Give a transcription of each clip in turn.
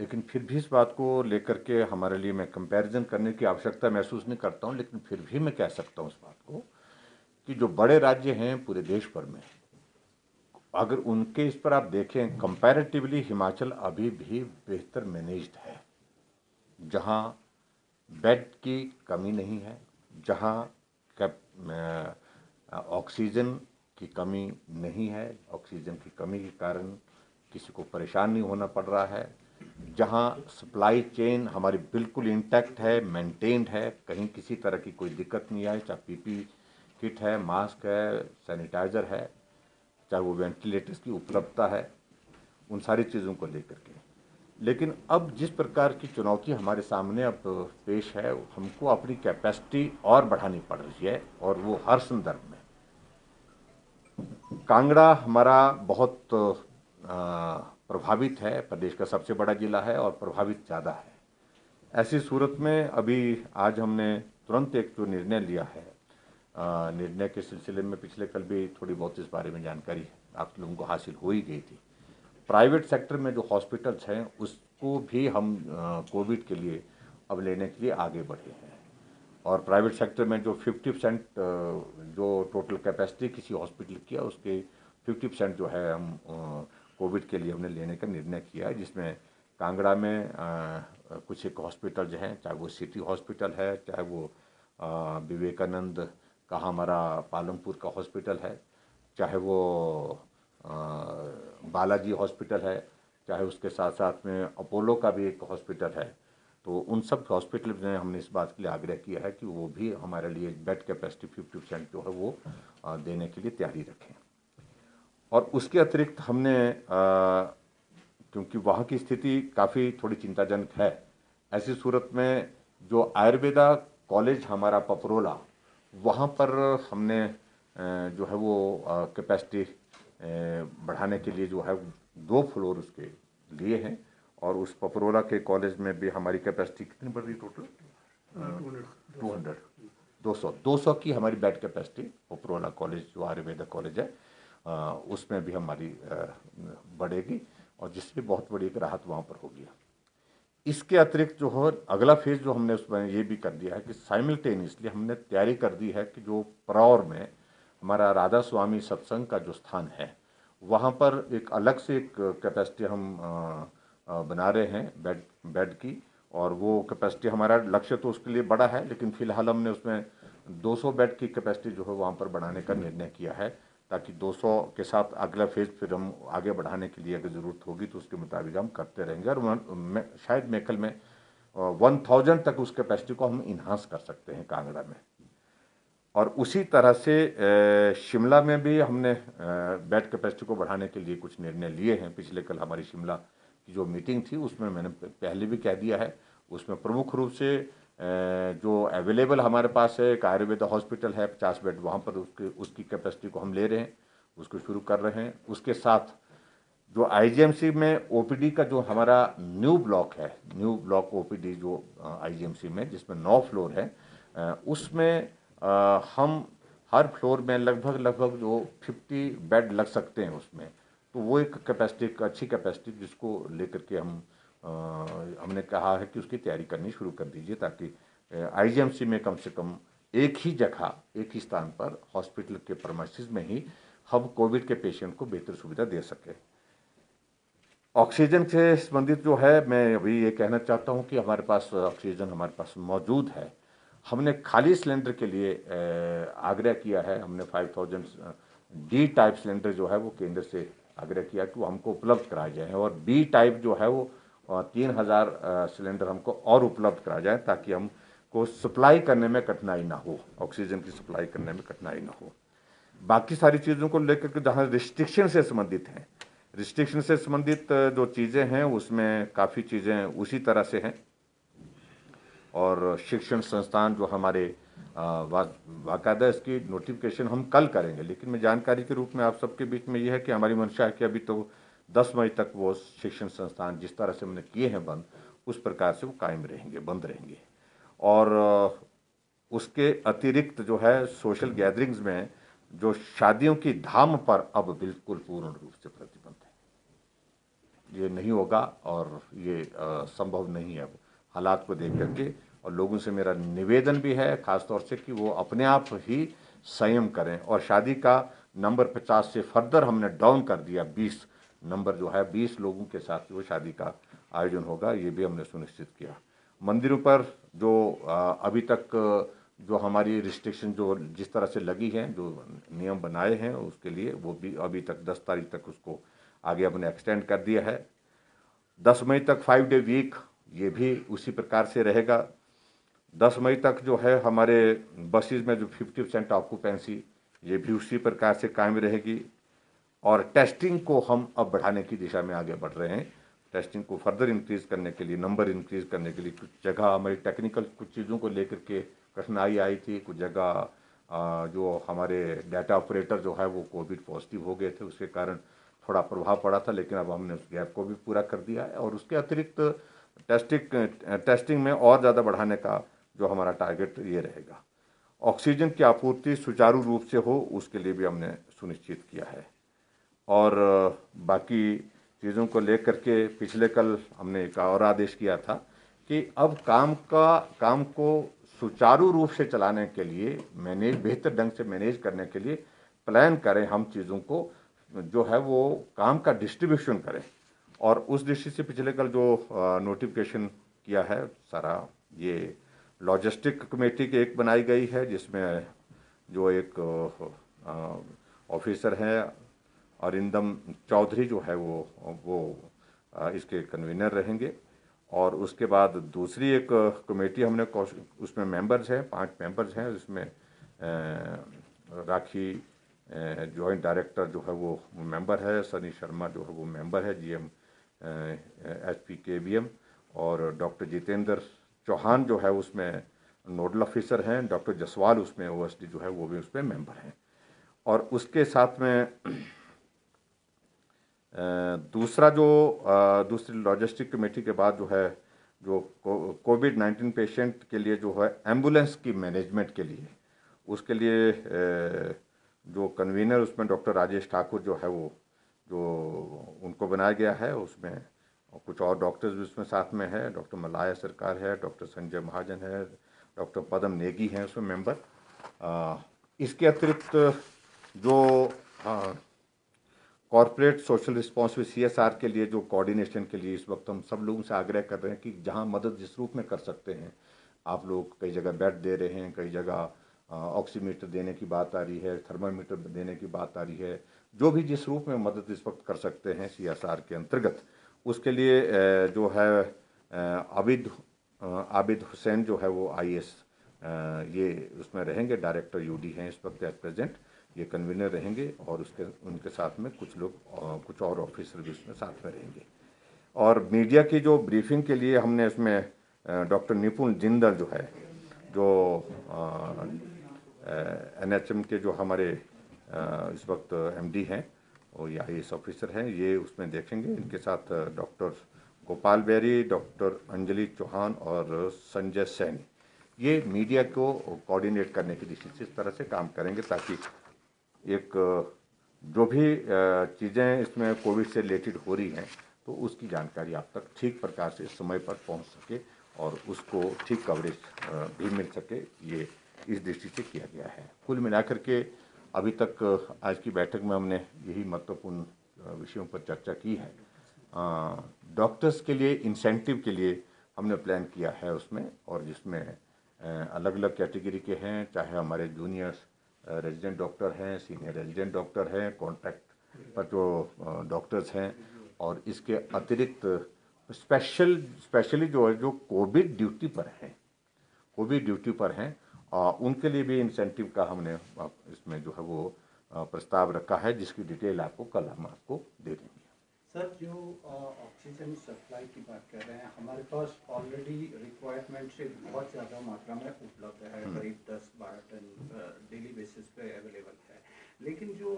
लेकिन फिर भी इस बात को लेकर के हमारे लिए मैं कंपैरिजन करने की आवश्यकता महसूस नहीं करता हूँ, लेकिन फिर भी मैं कह सकता हूँ इस बात को कि जो बड़े राज्य हैं पूरे देश भर में, अगर उनके इस पर आप देखें कंपैरेटिवली हिमाचल अभी भी बेहतर मैनेज्ड है। जहाँ बेड की कमी नहीं है, जहाँ ऑक्सीजन की कमी नहीं है, ऑक्सीजन की कमी के कारण किसी को परेशान नहीं होना पड़ रहा है, जहाँ सप्लाई चेन हमारी बिल्कुल इंटैक्ट है, मेंटेन्ड है, कहीं किसी तरह की कोई दिक्कत नहीं आई, चाहे पीपी किट है, मास्क है, सैनिटाइज़र है, चाहे वो वेंटिलेटर्स की उपलब्धता है, उन सारी चीज़ों को लेकर के। लेकिन अब जिस प्रकार की चुनौती हमारे सामने अब पेश है, हमको अपनी कैपेसिटी और बढ़ानी पड़ रही है, और वो हर संदर्भ में। कांगड़ा हमारा बहुत प्रभावित है, प्रदेश का सबसे बड़ा जिला है और प्रभावित ज़्यादा है। ऐसी सूरत में अभी आज हमने तुरंत एक जो निर्णय लिया है, निर्णय के सिलसिले में पिछले कल भी थोड़ी बहुत इस बारे में जानकारी आप लोगों को हासिल हो ही गई थी। प्राइवेट सेक्टर में जो हॉस्पिटल्स हैं उसको भी हम कोविड के लिए अब लेने के लिए आगे बढ़े हैं, और प्राइवेट सेक्टर में जो 50% जो टोटल कैपेसिटी किसी हॉस्पिटल की है उसके 50% जो है हम कोविड के लिए हमने लेने का निर्णय किया है, जिसमें कांगड़ा में कुछ एक हॉस्पिटल जो हैं, चाहे वो सिटी हॉस्पिटल है, चाहे वो विवेकानंद का हमारा पालमपुर का हॉस्पिटल है, चाहे वो बालाजी हॉस्पिटल है, चाहे उसके साथ साथ में अपोलो का भी एक हॉस्पिटल है। तो उन सब हॉस्पिटल में हमने इस बात के लिए आग्रह किया है कि वो भी हमारे लिए बेड कैपेसिटी 50% जो है वो देने के लिए तैयारी रखें। और उसके अतिरिक्त हमने क्योंकि वहाँ की स्थिति काफ़ी थोड़ी चिंताजनक है, ऐसी सूरत में जो आयुर्वेदा कॉलेज हमारा पपरोला, वहाँ पर हमने जो है वो कैपेसिटी बढ़ाने के लिए जो है 2 फ्लोर उसके लिए हैं, और उस पपरोला के कॉलेज में भी हमारी कैपेसिटी कितनी बढ़ रही टोटल 200 200 की हमारी बेड कैपेसिटी पपरोला कॉलेज जो आयुर्वेदा कॉलेज है उसमें भी हमारी बढ़ेगी, और जिससे बहुत बड़ी एक राहत वहाँ पर होगी। इसके अतिरिक्त जो है अगला फेज जो हमने उसमें ये भी कर दिया है कि साइमल्टेनियसली हमने तैयारी कर दी है कि जो परौर में हमारा राधा स्वामी सत्संग का जो स्थान है वहाँ पर एक अलग से एक कैपेसिटी हम बना रहे हैं बेड की, और वो कैपेसिटी हमारा लक्ष्य तो उसके लिए बड़ा है, लेकिन फिलहाल हमने उसमें 200 बेड की कैपेसिटी जो है वहाँ पर बढ़ाने का निर्णय किया है, ताकि 200 के साथ अगला फेज फिर हम आगे बढ़ाने के लिए अगर ज़रूरत होगी तो उसके मुताबिक हम करते रहेंगे, और शायद मेकल में 1000 तक उस कैपेसिटी को हम इन्हांस कर सकते हैं कांगड़ा में। और उसी तरह से शिमला में भी हमने बेड कैपेसिटी को बढ़ाने के लिए कुछ निर्णय लिए हैं। पिछले कल हमारी शिमला की जो मीटिंग थी उसमें मैंने पहले भी कह दिया है, उसमें प्रमुख रूप से जो अवेलेबल हमारे पास है एक आयुर्वेदा हॉस्पिटल है 50 बेड, वहाँ पर उसकी कैपेसिटी को हम ले रहे हैं, उसको शुरू कर रहे हैं। उसके साथ जो आईजीएमसी में ओपीडी का जो हमारा न्यू ब्लॉक ओपीडी जो आईजीएमसी में जिसमें 9 फ्लोर है, उसमें हम हर फ्लोर में लगभग जो 50 बेड लग सकते हैं उसमें, तो वो एक कैपेसिटी, एक अच्छी कैपेसिटी जिसको लेकर के हमने कहा है कि उसकी तैयारी करनी शुरू कर दीजिए, ताकि आईजीएमसी में कम से कम एक ही जगह एक ही स्थान पर हॉस्पिटल के प्रेमाइसेस में ही हम कोविड के पेशेंट को बेहतर सुविधा दे सकें। ऑक्सीजन से संबंधित जो है मैं अभी ये कहना चाहता हूँ कि हमारे पास ऑक्सीजन हमारे पास मौजूद है। हमने खाली सिलेंडर के लिए आग्रह किया है, हमने 5000 डी टाइप सिलेंडर जो है वो केंद्र से आग्रह किया कि वो हमको उपलब्ध कराए जाएँ, और बी टाइप जो है वो 3000 सिलेंडर हमको और उपलब्ध कराए जाएँ, ताकि हमको सप्लाई करने में कठिनाई ना हो, ऑक्सीजन की सप्लाई करने में कठिनाई ना हो। बाकी सारी चीज़ों को लेकर के जहाँ रिस्ट्रिक्शन से संबंधित हैं, रिस्ट्रिक्शन से संबंधित जो चीज़ें हैं उसमें काफ़ी चीज़ें उसी तरह से हैं, और शिक्षण संस्थान जो हमारे बाकायदा इसकी नोटिफिकेशन हम कल करेंगे, लेकिन मैं जानकारी के रूप में आप सबके बीच में यह है कि हमारी मंशा है कि अभी तो 10 मई तक वो शिक्षण संस्थान जिस तरह से हमने किए हैं बंद, उस प्रकार से वो कायम रहेंगे, बंद रहेंगे। और उसके अतिरिक्त जो है सोशल गैदरिंग्स में जो शादियों की धाम पर अब बिल्कुल पूर्ण रूप से प्रतिबंध है। ये नहीं होगा और ये संभव नहीं है हालात को देख करके। और लोगों से मेरा निवेदन भी है खास तौर से कि वो अपने आप ही संयम करें। और शादी का नंबर 50 से फर्दर हमने डाउन कर दिया, 20 नंबर जो है 20 लोगों के साथ वो शादी का आयोजन होगा, ये भी हमने सुनिश्चित किया। मंदिरों पर जो अभी तक जो हमारी रिस्ट्रिक्शन जो जिस तरह से लगी हैं, जो नियम बनाए हैं उसके लिए, वो भी अभी तक 10 तारीख तक उसको आगे हमने एक्सटेंड कर दिया है। 10 मई तक 5 डे वीक ये भी उसी प्रकार से रहेगा। 10 मई तक जो है हमारे बसेज में जो 50% ऑक्यूपेंसी ये भी उसी प्रकार से कायम रहेगी। और टेस्टिंग को हम अब बढ़ाने की दिशा में आगे बढ़ रहे हैं। टेस्टिंग को फर्दर इंक्रीज करने के लिए, नंबर इंक्रीज करने के लिए, कुछ जगह हमारी टेक्निकल कुछ चीज़ों को लेकर के कठिनाई आई थी, कुछ जगह जो हमारे डाटा ऑपरेटर जो है वो कोविड पॉजिटिव हो गए थे, उसके कारण थोड़ा प्रभाव पड़ा था, लेकिन अब हमने उस गैप को भी पूरा कर दिया है। और उसके अतिरिक्त टेस्टिंग में और ज़्यादा बढ़ाने का जो हमारा टारगेट ये रहेगा। ऑक्सीजन की आपूर्ति सुचारू रूप से हो उसके लिए भी हमने सुनिश्चित किया है। और बाकी चीज़ों को लेकर के पिछले कल हमने एक और आदेश किया था कि अब काम को सुचारू रूप से चलाने के लिए, बेहतर ढंग से मैनेज करने के लिए प्लान करें हम चीज़ों को, जो है वो काम का डिस्ट्रीब्यूशन करें। और उस दृष्टि से पिछले कल जो नोटिफिकेशन किया है सारा, ये लॉजिस्टिक कमेटी की एक बनाई गई है, जिसमें जो एक ऑफिसर हैं अरिंदम चौधरी जो है वो इसके कन्वीनर रहेंगे। और उसके बाद दूसरी एक कमेटी हमने, उसमें मेंबर्स हैं, 5 मेंबर्स हैं। उसमें राखी जॉइंट डायरेक्टर जो है वो मेंबर है, सनी शर्मा जो है वो मेंबर है, GM HPKBM। और डॉक्टर जितेंद्र चौहान जो है उसमें नोडल ऑफिसर हैं, डॉक्टर जसवाल उसमें OSD जो है वो भी उसमें मेंबर हैं। और उसके साथ में दूसरी लॉजिस्टिक कमेटी के बाद जो है, जो कोविड-19 पेशेंट के लिए जो है एम्बुलेंस की मैनेजमेंट के लिए, उसके लिए जो कन्वीनर उसमें डॉक्टर राजेश ठाकुर जो है वो जो उनको बनाया गया है। उसमें कुछ और डॉक्टर्स भी उसमें साथ में है, डॉक्टर मलाया सरकार है, डॉक्टर संजय महाजन है, डॉक्टर पदम नेगी हैं उसमें मेंबर। इसके अतिरिक्त जो कॉर्पोरेट सोशल रिस्पॉन्सिबिलिटी CSR के लिए जो कोऑर्डिनेशन के लिए इस वक्त हम सब लोगों से आग्रह कर रहे हैं कि जहां मदद जिस रूप में कर सकते हैं, आप लोग कई जगह बेड दे रहे हैं, कई जगह ऑक्सीमीटर देने की बात आ रही है, थर्मामीटर देने की बात आ रही है, जो भी जिस रूप में मदद इस वक्त कर सकते हैं CSR के अंतर्गत, उसके लिए जो है आबिद हुसैन जो है वो IAS ये उसमें रहेंगे, डायरेक्टर UD हैं इस वक्त एट प्रेजेंट, ये कन्वीनर रहेंगे। और उनके साथ में कुछ लोग कुछ और ऑफिसर भी उसमें साथ में रहेंगे। और मीडिया की जो ब्रीफिंग के लिए हमने इसमें डॉक्टर निपुण जिंदल जो है, जो NHM के जो हमारे इस वक्त MD हैं, और ये IAS ऑफिसर हैं, ये उसमें देखेंगे। इनके साथ डॉक्टर गोपाल बेरी, डॉक्टर अंजलि चौहान और संजय सैनी, ये मीडिया को कोऑर्डिनेट करने की दृष्टि से इस तरह से काम करेंगे, ताकि एक जो भी चीज़ें इसमें कोविड से रिलेटेड हो रही हैं तो उसकी जानकारी आप तक ठीक प्रकार से समय पर पहुंच सके और उसको ठीक कवरेज भी मिल सके, ये इस दृष्टि से किया गया है। कुल मिलाकर के अभी तक आज की बैठक में हमने यही महत्वपूर्ण विषयों पर चर्चा की है। डॉक्टर्स के लिए इंसेंटिव के लिए हमने प्लान किया है उसमें, और जिसमें अलग अलग कैटेगरी के हैं, चाहे हमारे जूनियर रेजिडेंट डॉक्टर हैं, सीनियर रेजिडेंट डॉक्टर हैं, कॉन्ट्रैक्ट पर जो डॉक्टर्स हैं, और इसके अतिरिक्त स्पेशली जो कोविड ड्यूटी पर हैं, उनके लिए भी इंसेंटिव का हमने इसमें जो है वो प्रस्ताव रखा है, जिसकी डिटेल आपको कल हम आपको दे देंगे। सर, जो ऑक्सीजन सप्लाई की बात कर रहे हैं, हमारे पास ऑलरेडी रिक्वायरमेंट से बहुत ज़्यादा मात्रा में उपलब्ध है, करीब 10-12 टन डेली बेसिस पे अवेलेबल है। लेकिन जो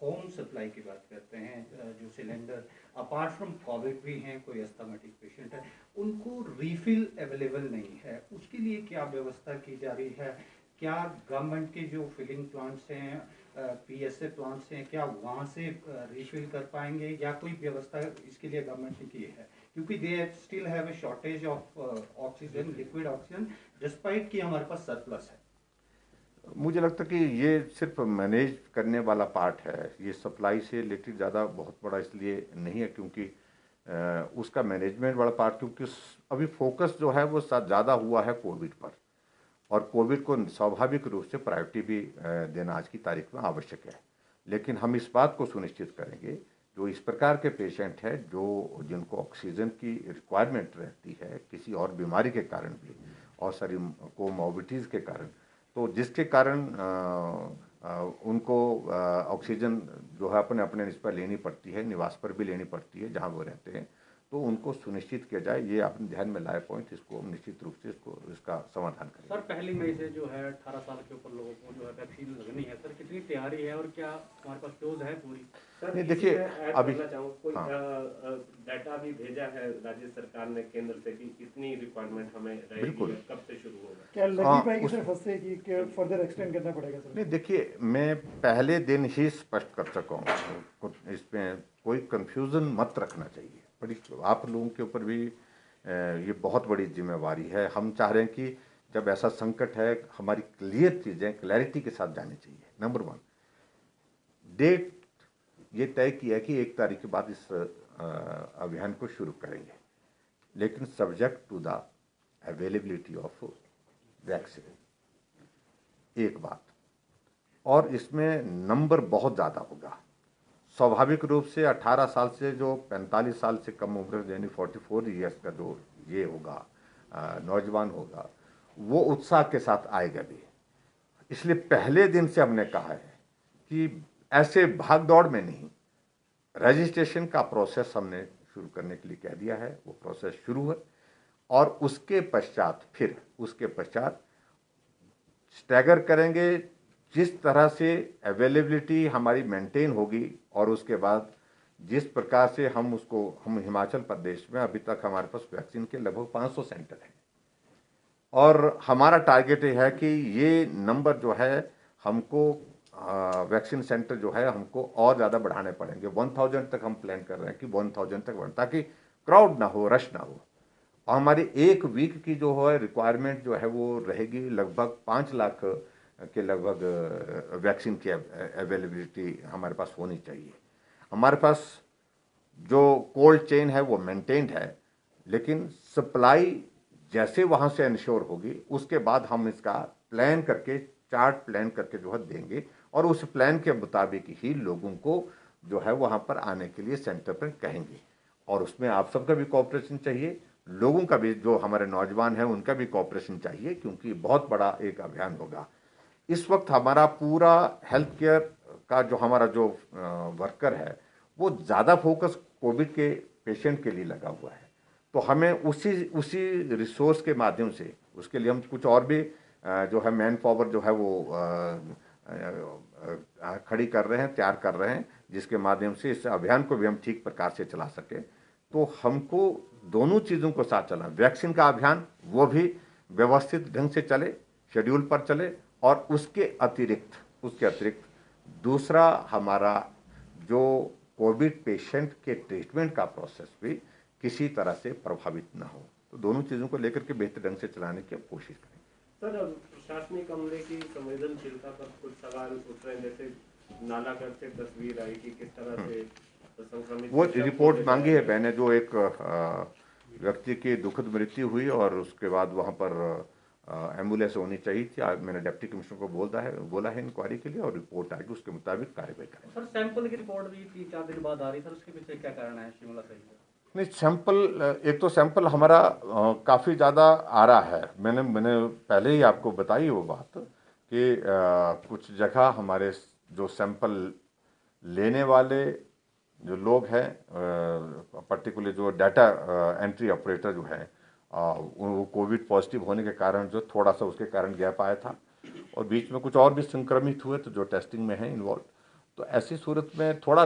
होम सप्लाई की बात करते हैं, जो सिलेंडर अपार्ट फ्रॉम कोविड भी हैं, कोई एस्थमेटिक पेशेंट है, उनको रीफिल अवेलेबल नहीं है, उसके लिए क्या व्यवस्था की जा रही है? क्या गवर्नमेंट के जो फिलिंग प्लांट्स हैं PSA प्लांट्स हैं, क्या वहाँ से रिफिल कर पाएंगे या कोई व्यवस्था इसके लिए गवर्नमेंट ने की है? क्योंकि they still have a shortage of oxygen, liquid oxygen, despite कि हमारे पास सरप्लस है। मुझे लगता है कि ये सिर्फ मैनेज करने वाला पार्ट है, ये सप्लाई से रिलेटेड ज़्यादा बहुत बड़ा इसलिए नहीं है क्योंकि उसका मैनेजमेंट वाला पार्ट, क्योंकि अभी फोकस जो है वो ज़्यादा हुआ है कोविड पर, और कोविड को स्वाभाविक रूप से प्रायोरिटी भी देना आज की तारीख में आवश्यक है। लेकिन हम इस बात को सुनिश्चित करेंगे जो इस प्रकार के पेशेंट हैं जो जिनको ऑक्सीजन की रिक्वायरमेंट रहती है किसी और बीमारी के कारण भी और सारी कोमॉर्बिडिटीज़ के कारण, तो जिसके कारण उनको ऑक्सीजन जो है अपने अपने इस पर लेनी पड़ती है, निवास पर भी लेनी पड़ती है जहाँ वो रहते हैं, तो उनको सुनिश्चित किया जाए। ये अपने ध्यान में लाए पॉइंट, इसको हम निश्चित रूप से इसका समाधान करेंगे। सर 1 मई से जो है 18 साल के ऊपर लोगों को जो है वैक्सीन लगनी है, सर कितनी तैयारी है और क्या हमारे पास डोज है पूरी? सर नहीं, देखिए, अभी कोई हाँ। डाटा भी भेजा है राज्य सरकार ने केंद्र से कि कितनी रिक्वायरमेंट हमें रहेगी, बिल्कुल। कब से शुरू होगा? क्या लगी हाँ, पाएगी सिर्फ हफ्ते की कि फर्दर एक्सटेंड करना पड़ेगा सर? नहीं, देखिए, मैं पहले दिन ही स्पष्ट कर सका हूँ, इसमें कोई कंफ्यूजन मत रखना चाहिए। बड़ी आप लोगों के ऊपर भी ये बहुत बड़ी जिम्मेवारी है। हम चाह रहे हैं कि जब ऐसा संकट है हमारी क्लियर चीज़ें क्लैरिटी के साथ जानी चाहिए। नंबर 1, डेट ये तय किया है कि 1 तारीख के बाद इस अभियान को शुरू करेंगे, लेकिन subject to the availability of vaccine, एक बात। और इसमें नंबर बहुत ज़्यादा होगा। स्वाभाविक रूप से 18 साल से जो 45 साल से कम उम्र यानी 44 ईयर्स का जो ये होगा नौजवान होगा, वो उत्साह के साथ आएगा भी। इसलिए पहले दिन से हमने कहा है कि ऐसे भाग दौड़ में नहीं, रजिस्ट्रेशन का प्रोसेस हमने शुरू करने के लिए कह दिया है। वो प्रोसेस शुरू है और उसके पश्चात स्टैगर करेंगे। जिस तरह से अवेलेबिलिटी हमारी मेंटेन होगी और उसके बाद जिस प्रकार से हम हिमाचल प्रदेश में अभी तक हमारे पास वैक्सीन के लगभग 500 सेंटर हैं और हमारा टारगेट है कि ये नंबर जो है हमको वैक्सीन सेंटर जो है हमको और ज़्यादा बढ़ाने पड़ेंगे। 1000 तक हम प्लान कर रहे हैं कि 1000 तक बढ़, ताकि क्राउड ना हो, रश ना हो। और हमारी 1 वीक की जो है रिक्वायरमेंट जो है वो रहेगी लगभग 5 लाख के लगभग वैक्सीन की अवेलेबिलिटी हमारे पास होनी चाहिए। हमारे पास जो कोल्ड चेन है वो मेंटेन्ड है, लेकिन सप्लाई जैसे वहाँ से इंश्योर होगी उसके बाद हम इसका प्लान करके, चार्ट प्लान करके जो है देंगे और उस प्लान के मुताबिक ही लोगों को जो है वहाँ पर आने के लिए सेंटर पर कहेंगे। और उसमें आप सबका भी कोऑपरेशन चाहिए, लोगों का भी, जो हमारे नौजवान हैं उनका भी कोऑपरेशन चाहिए, क्योंकि बहुत बड़ा एक अभियान होगा। इस वक्त हमारा पूरा हेल्थ केयर का जो हमारा जो वर्कर है वो ज़्यादा फोकस कोविड के पेशेंट के लिए लगा हुआ है। तो हमें उसी रिसोर्स के माध्यम से, उसके लिए हम कुछ और भी जो है मैन पावर जो है वो खड़ी कर रहे हैं, तैयार कर रहे हैं, जिसके माध्यम से इस अभियान को भी हम ठीक प्रकार से चला सकें। तो हमको दोनों चीज़ों को साथ चलना, वैक्सीन का अभियान वो भी व्यवस्थित ढंग से चले, शेड्यूल पर चले, और उसके अतिरिक्त दूसरा हमारा जो कोविड पेशेंट के ट्रीटमेंट का प्रोसेस भी किसी तरह से प्रभावित ना हो। तो दोनों चीज़ों को लेकर के बेहतर ढंग से चलाने की कोशिश करें। सर, प्रशासनिक अमले की संवेदनशीलता पर कुछ सवाल उठ रहे हैं, जैसे नालागढ़ से तस्वीर आई कि किस तरह से संक्रमित, वो रिपोर्ट मांगी है मैंने, जो एक व्यक्ति की दुखद मृत्यु हुई और उसके बाद वहाँ पर एम्बुलेंस होनी चाहिए थी। आज मैंने डिप्टी कमिश्नर को बोला है इंक्वायरी के लिए, और रिपोर्ट आएगी, उसके मुताबिक कार्रवाई करेंगे। सर सैंपल की रिपोर्ट भी 3-4 दिन बाद आ रही, सर उसके पीछे क्या कारण है शिमला सही? नहीं, सैंपल, एक तो सैंपल हमारा काफ़ी ज़्यादा आ रहा है। मैंने पहले ही आपको बताई वो बात कि कुछ जगह हमारे जो सैंपल लेने वाले जो लोग हैं, पर्टिकुलर जो डाटा एंट्री ऑपरेटर जो है, वो कोविड पॉजिटिव होने के कारण जो थोड़ा सा उसके कारण गैप आया था, और बीच में कुछ और भी संक्रमित हुए तो जो टेस्टिंग में है इन्वॉल्व। तो ऐसी सूरत में थोड़ा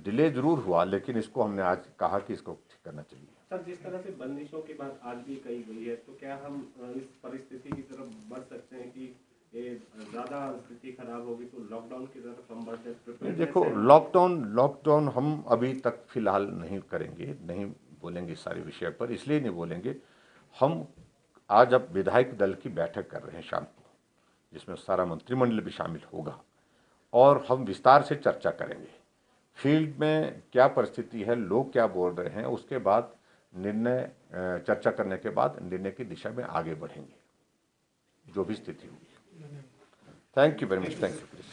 डिले जरूर हुआ, लेकिन इसको हमने आज कहा कि इसको ठीक करना चाहिए। सर, जिस तरह से बंदिशों की बात आज भी कही गई है, तो क्या हम इस परिस्थिति की तरफ बढ़ सकते हैं कि ये ज़्यादा स्थिति खराब होगी तो लॉकडाउन की तरफ हम बढ़ते? देखो, लॉकडाउन हम अभी तक फिलहाल नहीं करेंगे, नहीं बोलेंगे इस सारे विषय पर। इसलिए नहीं बोलेंगे, हम आज अब विधायक दल की बैठक कर रहे हैं शाम को, जिसमें सारा मंत्रिमंडल भी शामिल होगा और हम विस्तार से चर्चा करेंगे फील्ड में क्या परिस्थिति है, लोग क्या बोल रहे हैं। उसके बाद निर्णय, चर्चा करने के बाद निर्णय की दिशा में आगे बढ़ेंगे, जो भी स्थिति होगी। Thank you very much. Thank you please.